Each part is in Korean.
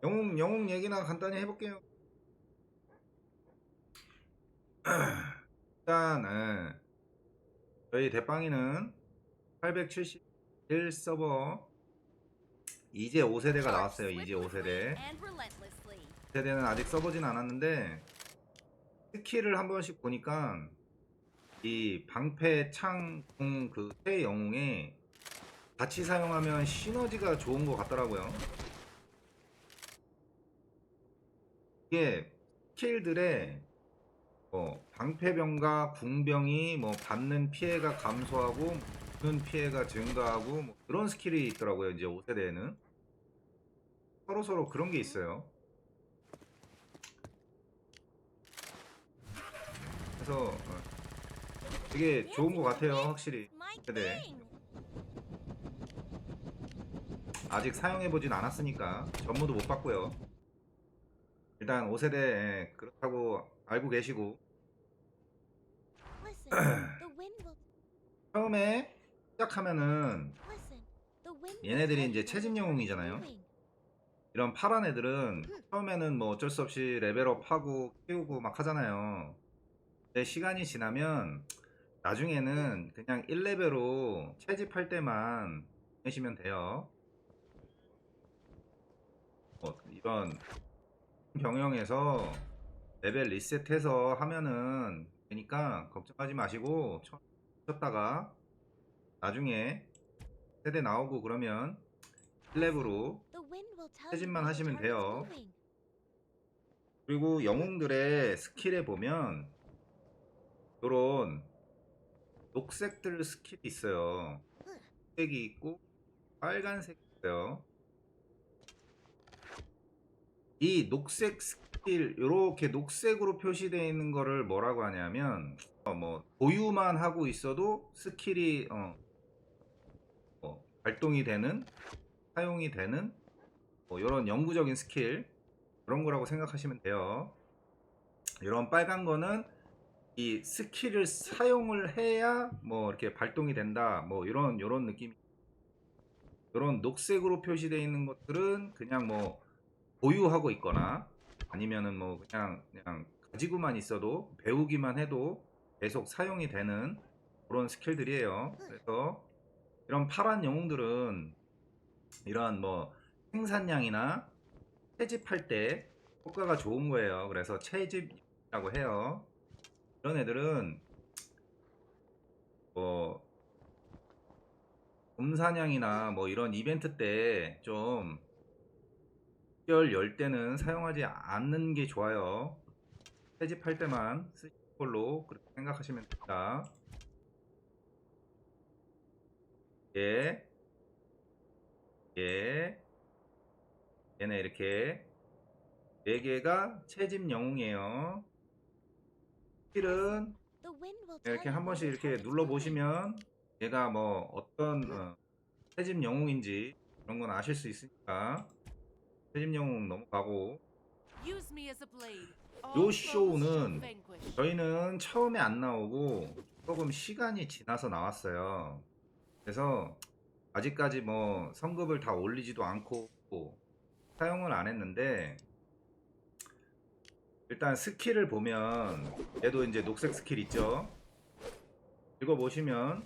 영웅 얘기나 간단히 해볼게요. 일단 저희 대빵이는 871 서버 이제 5세대가 Charge 나왔어요. 이제 swiftly 5세대. and relentlessly. 5세대는 아직 써보진 않았는데 스킬을 한 번씩 보니까 이 방패 창공 그 새 영웅에 같이 사용하면 시너지가 좋은 것 같더라고요. 이게 스킬들의 방패병과 궁병이 뭐 받는 피해가 감소하고 주는 피해가 증가하고 뭐 그런 스킬이 있더라고요. 이제 5세대에는 서로 그런 게 있어요. 그래서 되게 좋은 것 Dancing in the 같아요, wind 확실히. is my 5세대 thing. 아직 사용해보진 않았으니까 전무도 못 봤고요. 일단 5세대 그렇다고 알고 계시고 Listen, the wind will 처음에 시작하면은 listen. The wind will 얘네들이 tell 이제 you when the 채집 turn is 영웅이잖아요. moving. 이런 파란 애들은 처음에는 뭐 어쩔 수 없이 레벨업 하고 키우고 막 하잖아요. 근데 시간이 지나면 나중에는 그냥 1레벨로 채집할 때만 보내시면 돼요. 이런 병영에서 레벨 리셋해서 하면은 되니까 걱정하지 마시고 처음 쳤다가 나중에 세대 나오고 그러면 1렙으로 The wind will tell you 채집만 when the 하시면 turn is 돼요. moving. 그리고 영웅들의 스킬에 보면 요런 녹색들 스킬이 있어요. 녹색이 있고 빨간색이 있어요. 이 녹색 스킬 이렇게 녹색으로 표시되어 있는 거를 뭐라고 하냐면 뭐 보유만 하고 있어도 스킬이 발동이 되는 사용이 되는 뭐 이런 영구적인 스킬 그런 거라고 생각하시면 돼요. 이런 빨간 거는 이 스킬을 사용을 해야 뭐 이렇게 발동이 된다 뭐 이런 느낌. 이런 녹색으로 표시되어 있는 것들은 그냥 뭐 보유하고 있거나 아니면은 뭐 그냥 가지고만 있어도 배우기만 해도 계속 사용이 되는 그런 스킬들이에요. 그래서 이런 파란 영웅들은 이런 뭐 생산량이나 채집할 때 효과가 좋은 거예요. 그래서 채집이라고 해요. 이런 애들은 뭐 곰사냥이나 뭐 이런 이벤트 때 좀 특별 열 때는 사용하지 않는 게 좋아요. 채집할 때만 쓰시는 걸로 그렇게 생각하시면 됩니다. 예, 예, 얘네 이렇게 4개가 채집 영웅이에요. Listen, 스킬은 the wind will tell 이렇게 you 한 when 번씩 the 이렇게 turn is 눌러 moving. 보시면 얘가 뭐 어떤 채집 영웅인지 그런 건 아실 수 있으니까 채집 영웅 넘어가고 Use me as a blade. 요 All foes shall 쇼는 vanquish. 저희는 처음에 안 나오고 조금 시간이 지나서 나왔어요. 그래서 아직까지 뭐 성급을 다 올리지도 않고 사용을 안 했는데 일단 스킬을 보면 얘도 이제 녹색 스킬 있죠. 읽어보시면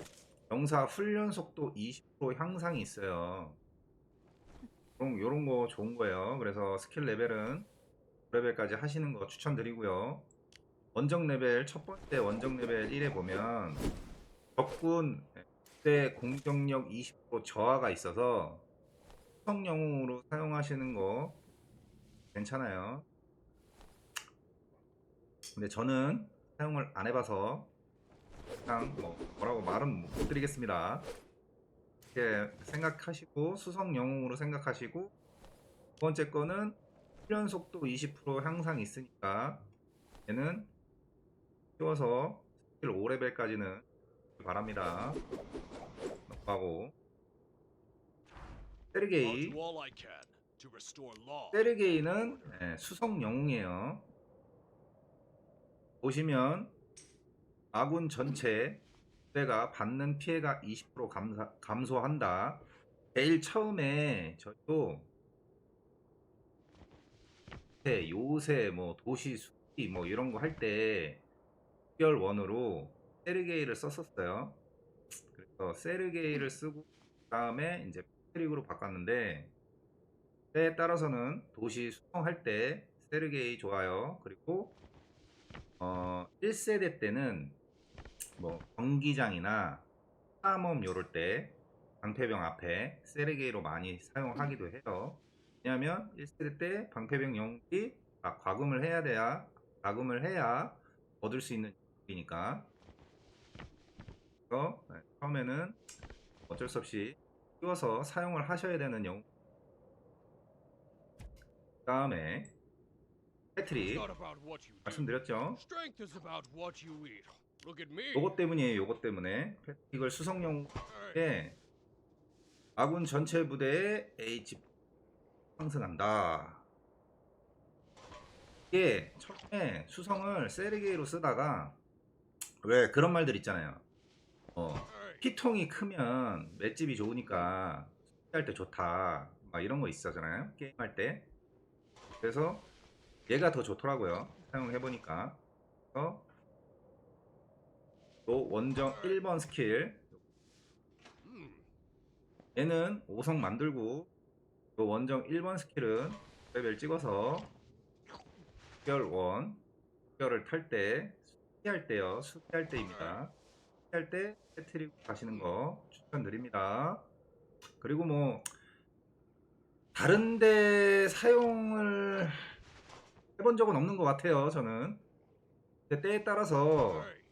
병사 훈련 속도 20% 향상이 있어요. 요런 거 좋은 거예요. 그래서 스킬 레벨은 9레벨까지 하시는 거 추천드리고요. 원정 레벨 첫 번째 원정 레벨 1에 보면 적군 대 공격력 20% 저하가 있어서 수성 영웅으로 사용하시는 거 괜찮아요. 근데 저는 사용을 안 해봐서 그냥 뭐 뭐라고 말은 못 드리겠습니다. 이렇게 생각하시고 수성 영웅으로 생각하시고 두 번째 거는 훈련 속도 20% 향상 있으니까 얘는 키워서 스킬 5레벨까지는 바랍니다. 넘어가고 I'll 세르게이 do all I can to restore law and 세르게이는 order. 수성 영웅이에요. 보시면 아군 전체 부대가 받는 피해가 20% 감소한다. 제일 처음에 저희도 요새 뭐 도시 수비 뭐 이런 거 할 때 특별 원으로 세르게이를 썼었어요. 그래서 세르게이를 쓰고 그다음에 이제 패트릭으로 바꿨는데 때에 따라서는 도시 수성할 때 세르게이 좋아요. 그리고 1세대 때는 뭐 경기장이나 탐험 요럴 때 방패병 앞에 세르게이로 많이 사용하기도 해요. 왜냐하면 1세대 때 방패병 영웅이 과금을 해야 얻을 수 있는 영웅이니까. 그래서 처음에는 어쩔 수 없이 띄워서 사용을 하셔야 되는 영웅. 그 다음에 It's 패트릭 not about what you do. 말씀드렸죠. Strength is about what you eat. Look at me. 요것 때문이에요. 요것 때문에 패트릭을 수성용에 Hey, 아군 전체 부대의 H 상승한다. 이게 처음에 수성을 세르게이로 쓰다가 왜 그런 말들 있잖아요. hey. 피통이 크면 맷집이 좋으니까 수비할 때 좋다. 막 이런 거 있었잖아요. 게임할 때. 그래서 얘가 더 좋더라고요. 사용해 보니까. 그래서 또 원정 1번 스킬 Hmm. 얘는 5성 만들고 또 원정 1번 스킬은 레벨 찍어서 특별 원 특별을 탈 때 수비할 때요. 수비할 때입니다. 수비할 때 패트릭 가시는 거 추천드립니다. 그리고 뭐 다른데 사용을 해본 적은 없는 것 같아요. 저는 근데 때에 따라서 Hey.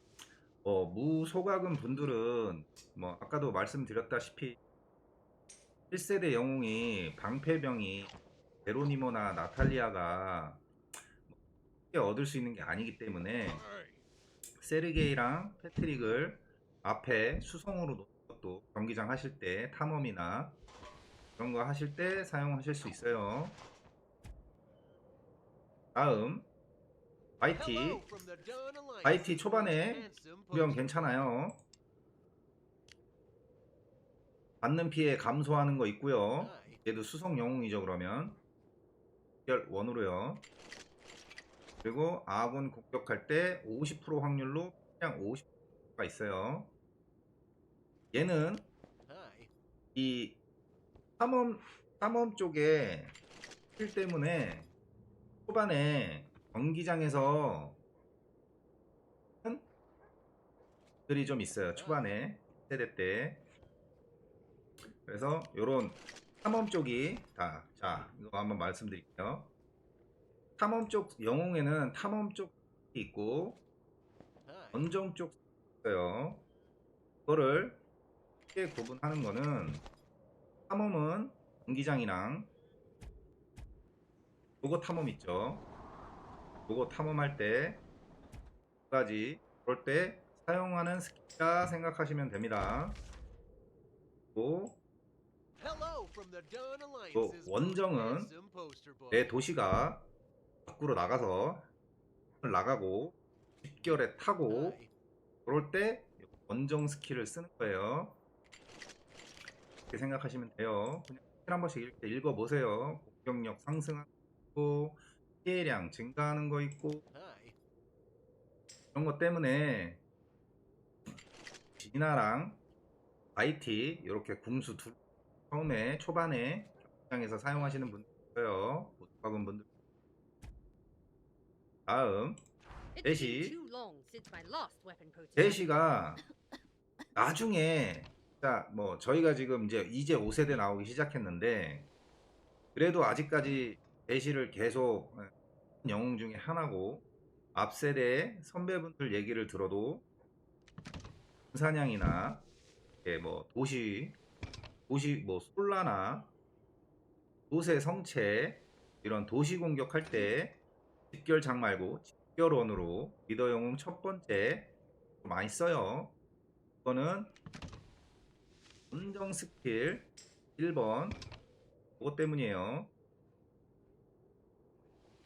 무소각은 분들은 뭐 아까도 말씀드렸다시피 1세대 영웅이 방패병이 제로니모나 나탈리아가 쉽게 얻을 수 있는 게 아니기 때문에 Hey. 세르게이랑 패트릭을 앞에 수성으로 놓는 것도 경기장 하실 때 탐험이나 그런 거 하실 때 사용하실 수 있어요. 다음 YT 초반에 구경 괜찮아요. 받는 피해 감소하는 거 있고요. 얘도 수성 영웅이죠. 그러면 특별 원으로요. 그리고 아군 공격할 때 50% 확률로 그냥 50%가 있어요. 얘는 이 탐험 쪽에 스킬 때문에 초반에 경기장에서 들이 좀 있어요. 초반에 세대 때. 그래서 요런 탐험 쪽이 자 이거 한번 말씀드릴게요. 탐험 쪽 영웅에는 탐험 쪽이 있고 원정 쪽 있어요. 그거를 쉽게 구분하는 거는 탐험은 경기장이랑 요거 탐험 있죠. 요거 탐험할 때 두 가지 그럴 때 사용하는 스킬이라 생각하시면 됩니다. 또 원정은 내 도시가 밖으로 나가고 집결에 타고 그럴 때 원정 스킬을 쓰는 거예요. 이렇게 생각하시면 돼요. 그냥 스킬 한 번씩 이렇게 읽어보세요. 공격력 상승하는 거 있고 피해량 증가하는 거 있고 이런 것 때문에 진나랑 IT 이렇게 궁수 둘 처음에 초반에 경기장에서 사용하시는 분들 있어요. 보조박은 분들. 다음 제시. 제시가 나중에 뭐 저희가 지금 이제 5세대 나오기 시작했는데 그래도 아직까지 제시를 계속 영웅 중에 하나고 앞 세대 선배분들 얘기를 들어도 사냥이나 뭐 도시 뭐 솔라나 도세 성체 이런 도시 공격할 때 집결장 말고 집결원으로 리더 영웅 첫 번째 많이 써요. 이거는 원정 스킬 1번 그것 때문이에요.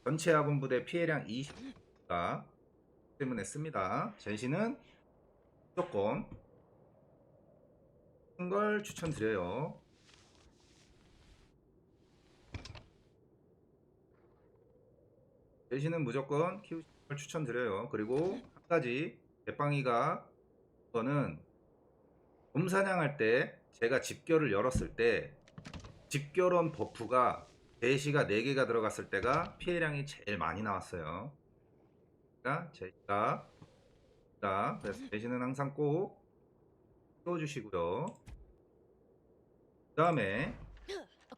전체 아군 부대 피해량 20가 때문에 씁니다. 제시는 무조건 큰 걸 추천드려요. 대신은 무조건 키우시는 걸 추천드려요. 그리고 한 가지 대빵이가 그거는 곰사냥할 때 제가 집결을 열었을 때 집결원 버프가 대시가 4개가 들어갔을 때가 피해량이 제일 많이 나왔어요. 그러니까 제가 그래서 대신은 항상 꼭 키워주시고요. 그 다음에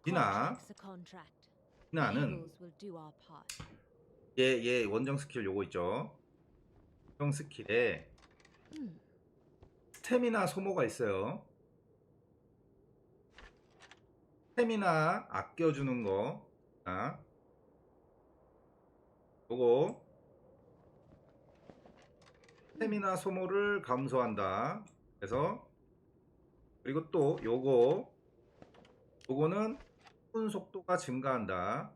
디나. 디나는 얘 원정 스킬 요거 있죠. 원정 스킬에 스태미나 소모가 있어요. 스태미나 아껴주는 거. 요거 스태미나 소모를 감소한다. 그래서 그리고 또 요거는 흡분 속도가 증가한다.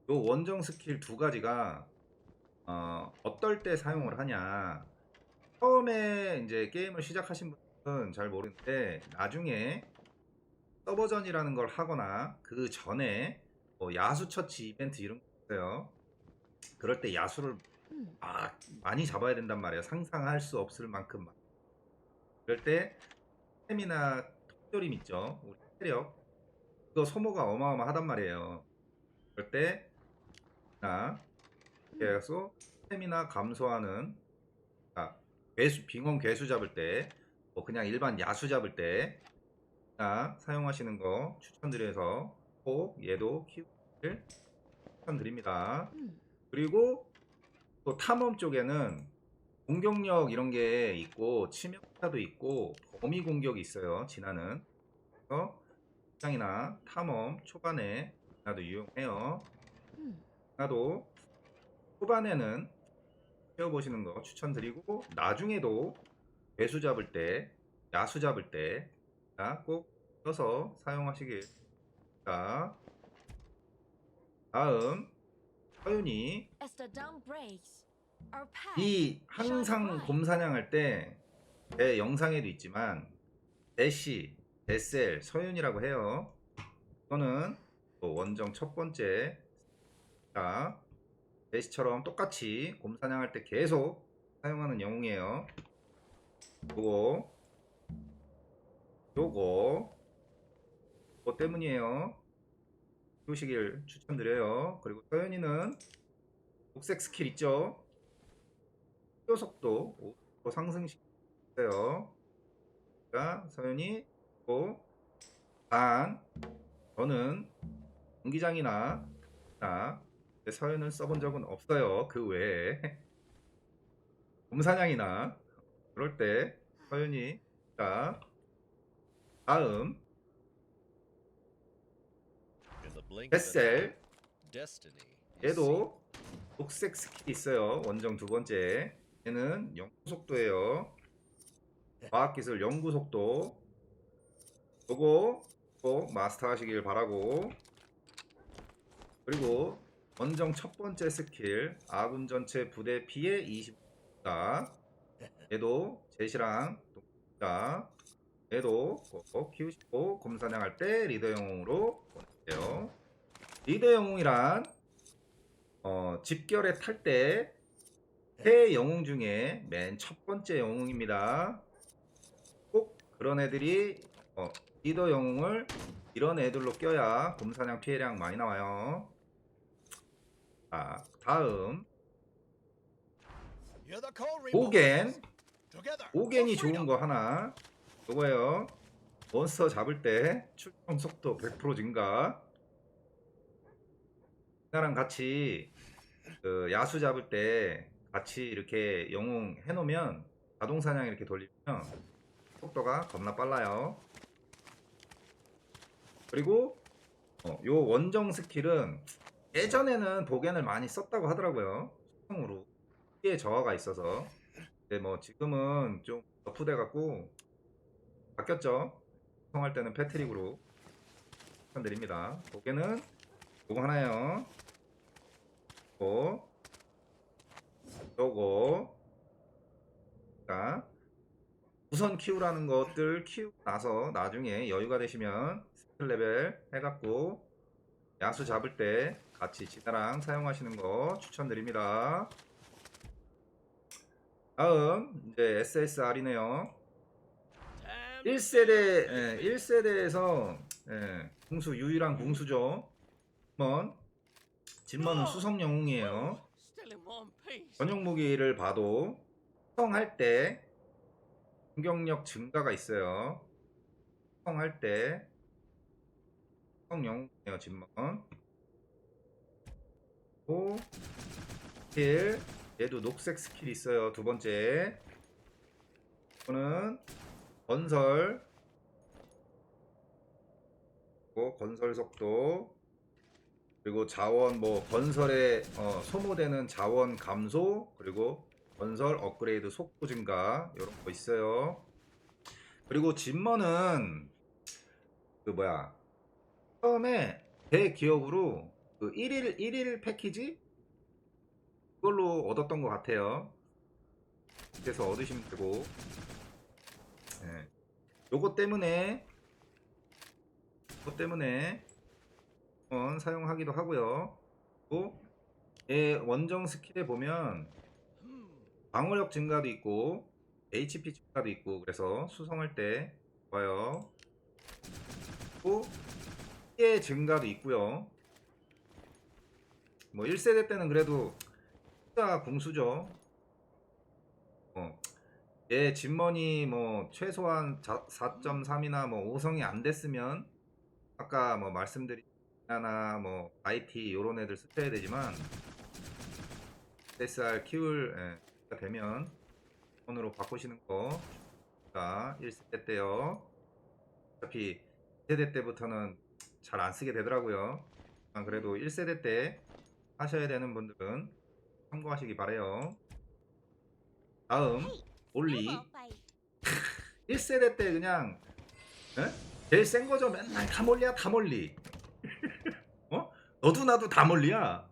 요 원정 스킬 두 가지가 어떨 때 사용을 하냐. 처음에 이제 게임을 시작하신 분은 잘 모르는데 나중에 서버전이라는 걸 하거나 그 전에 뭐 야수 처치 이벤트 이런 거 있어요. 그럴 때 야수를 많이 잡아야 된단 말이에요. 상상할 수 없을 만큼. 그럴 때 스태미나 톡조림 있죠. 우리 체력 그거 소모가 어마어마하단 말이에요. 그럴 때 그래서 스태미나 감소하는 빙원 괴수 잡을 때 뭐 그냥 일반 야수 잡을 때 사용하시는 거 추천드려서 꼭 얘도 키우기를 추천드립니다. 그리고 또 탐험 쪽에는 공격력 이런 게 있고 치명타도 있고 범위 공격이 있어요. 진화는 그래서 시장이나 탐험 초반에 나도 이용해요. 나도 초반에는 키워보시는 거 추천드리고 나중에도 괴수 잡을 때 야수 잡을 때 꼭 써서 사용하시길 바랍니다. 다음 서윤이 이 항상 곰사냥할 때 제 영상에도 있지만 대시, 데셀, 서윤이라고 해요. 이거는 또 원정 첫 번째 대시처럼 똑같이 곰사냥할 때 계속 사용하는 영웅이에요. 요거 때문이에요. 키우시길 추천드려요. 그리고 서윤이는 녹색 스킬 있죠. 피어 속도 5% 상승시켜요. 그러니까 서윤이 저는 공기장이나 서윤을 써본 적은 없어요. 그 외에 곰사냥이나 그럴 때 서윤이 다음 베셀 얘도 녹색 스킬이 있어요. 원정 두 번째 얘는 연구속도예요. 과학기술 연구속도 요거 꼭 마스터 하시길 바라고. 그리고 원정 첫 번째 스킬 아군 전체 부대 피해 20%. 얘도 제시랑 동자 얘도 꼭 키우시고 곰사냥할 때 리더 영웅으로 보내주세요. 리더 영웅이란 집결에 탈 때 새 영웅 중에 맨 첫 번째 영웅입니다. 꼭 그런 애들이 리더 영웅을 이런 애들로 껴야 곰사냥 피해량 많이 나와요. 다음 오겐이 좋은 거 하나 요거예요. 몬스터 잡을 때 출동 속도 100% 증가. 나랑 같이 그 야수 잡을 때 같이 이렇게 영웅 해놓으면 자동 사냥 이렇게 돌리면 속도가 겁나 빨라요. 그리고 요 원정 스킬은 예전에는 보겐을 많이 썼다고 하더라고요. 수성으로 피해 저하가 있어서. 근데 뭐 지금은 좀 너프돼 갖고 바뀌었죠. 수성할 때는 패트릭으로 추천드립니다. 보겐은 요거 하나요. 요거 우선 키우라는 것들 키우고 나서 나중에 여유가 되시면 스킬 레벨 해갖고 야수 잡을 때 같이 지나랑 사용하시는 거 추천드립니다. 다음 이제 SSR이네요. 1세대 1세대에서 궁수 유일한 궁수죠. 진먼은 수성 영웅이에요. Still in one piece. 전용 무기를 봐도 수성할 때 공격력 증가가 있어요. 수성할 때 수성 영웅이에요. 진먼. 또 스킬 얘도 녹색 스킬 있어요. 두 번째 이거는 건설 그리고 건설 속도 그리고 자원 건설에 소모되는 자원 감소 그리고 건설 업그레이드 속도 증가 이런 거 있어요. 그리고 진머는 처음에 대기업으로 그 1일 패키지 그걸로 얻었던 것 같아요. 그래서 얻으시면 되고 요거 때문에 사용하기도 하고요. 또 원정 스킬에 보면 방어력 증가도 있고 HP 증가도 있고 그래서 수성할 때 좋아요. 또 피해 증가도 있고요. 1세대 때는 그래도 진짜 궁수죠. 진먼이 최소한 4.3이나 5성이 안 됐으면 아까 말씀드린 하나 IT 요런 애들 쓰셔야 되지만 SSR 키울 되면 손으로 바꾸시는 거 1세대 때요. 어차피 2세대 때부터는 잘 안 쓰게 되더라고요. 그래도 1세대 때 하셔야 되는 분들은 참고하시기 바래요. 다음 올리. 1세대 때 그냥 제일 센 거죠. 맨날 다 몰리야 다 몰리. 너도 나도 다 몰리야.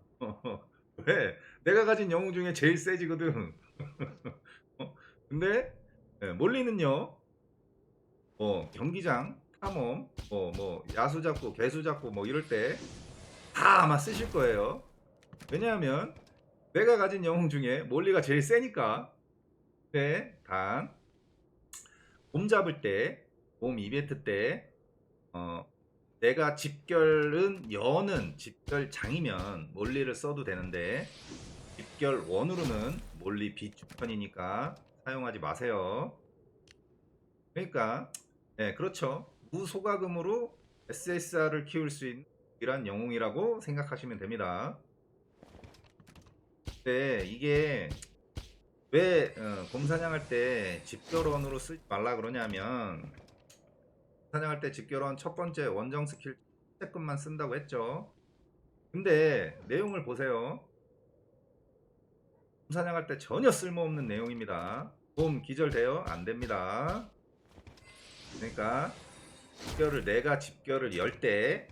왜? 내가 가진 영웅 중에 제일 세지거든. 근데 몰리는요. 경기장 탐험 야수 잡고 개수 잡고 이럴 때 다 아마 쓰실 거예요. 왜냐하면 내가 가진 영웅 중에 몰리가 제일 세니까. 단 곰 잡을 때, 곰 이벤트 때 내가 집결은 여는 집결장이면 몰리를 써도 되는데 집결 원으로는 몰리 비추천이니까 사용하지 마세요. 그러니까 그렇죠. 무소가금으로 SSR을 키울 수 있는 이란 영웅이라고 생각하시면 됩니다. 이게 왜 곰사냥할 때 집결원으로 쓰지 말라 그러냐면 사냥할 때 집결원 첫 번째 원정 스킬 채급만 쓴다고 했죠. 근데 내용을 보세요. 곰사냥할 때 전혀 쓸모없는 내용입니다. 곰 기절돼요? 안 됩니다. 그러니까 내가 집결을 열 때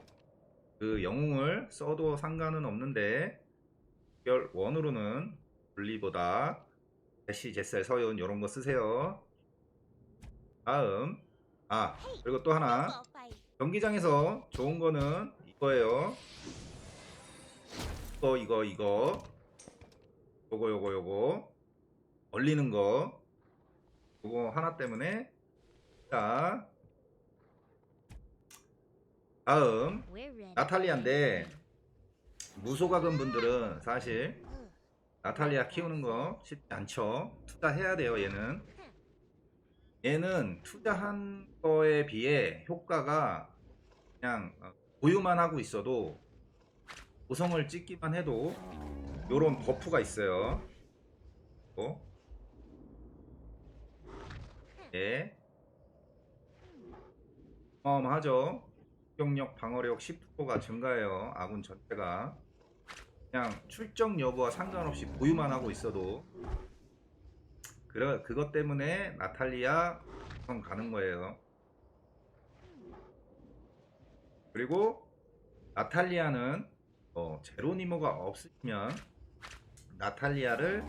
그 영웅을 써도 상관은 없는데 집결 원으로는 분리보다 제시, 제셀, 서윤 이런 거 쓰세요. 다음 그리고 또 하나 경기장에서 좋은 거는 이거예요. 이거 요거 얼리는 거 요거 하나 때문에. 자 다음 나탈리아인데 무소가금 분들은 사실 나탈리아 키우는 거 쉽지 않죠. 투자해야 돼요. 얘는 투자한 거에 비해 효과가 그냥 보유만 하고 있어도 5성을 찍기만 해도 요런 버프가 있어요. 어마어마하죠. 공격력, 방어력 10%가 증가해요. 아군 전체가. 그냥 출정 여부와 상관없이 보유만 하고 있어도 그것 때문에 나탈리아 가는 거예요. 그리고 나탈리아는 제로니모가 없으시면 나탈리아를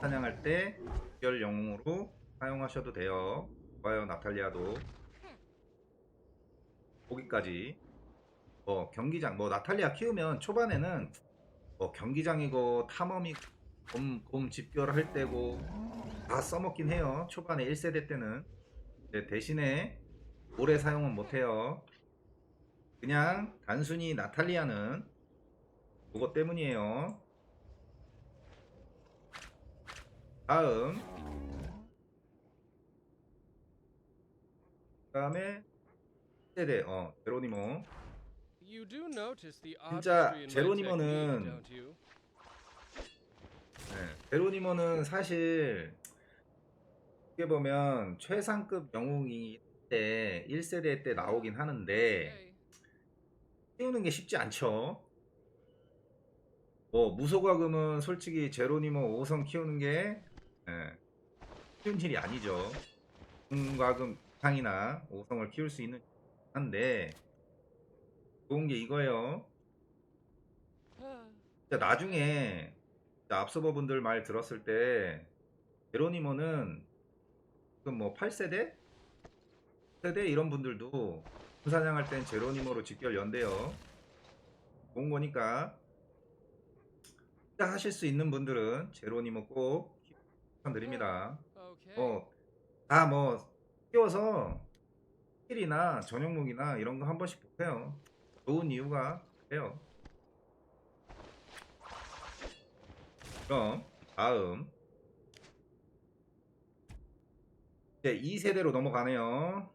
사냥할 때 특별 영웅으로 사용하셔도 돼요. 좋아요. 나탈리아도 보기까지. 경기장 나탈리아 키우면 초반에는 경기장이고 탐험이고 곰 집결할 때고 다 써먹긴 해요. 초반에 1세대 때는. 근데 대신에 오래 사용은 못해요. 그냥 단순히 나탈리아는 그것 때문이에요. 다음 그다음에 1세대 제로니모. You do notice the 진짜 artistry in my 제로니모는 technique, don't you? 제로니모는 사실 어떻게 보면 최상급 영웅이 때 1세대 때 나오긴 하는데 Okay. 키우는 게 쉽지 않죠. 무소과금은 솔직히 제로니모 5성 키우는 게 쉬운 일이 아니죠. 과금 이상이나 5성을 키울 수 있는 한데 좋은 게 이거예요. 진짜 나중에 진짜 앞서버분들 말 들었을 때 제로니모는 지금 8세대? 세대 이런 분들도 군사냥할 땐 제로니모로 직결 연대요. 좋은 거니까 하실 수 있는 분들은 제로니모 꼭 추천드립니다. Okay. 다 키워서 스킬이나 전용 무기나 이런 거 한 번씩 보세요. 좋은 이유가 그래요. 그럼 다음 이제 2세대로 넘어가네요.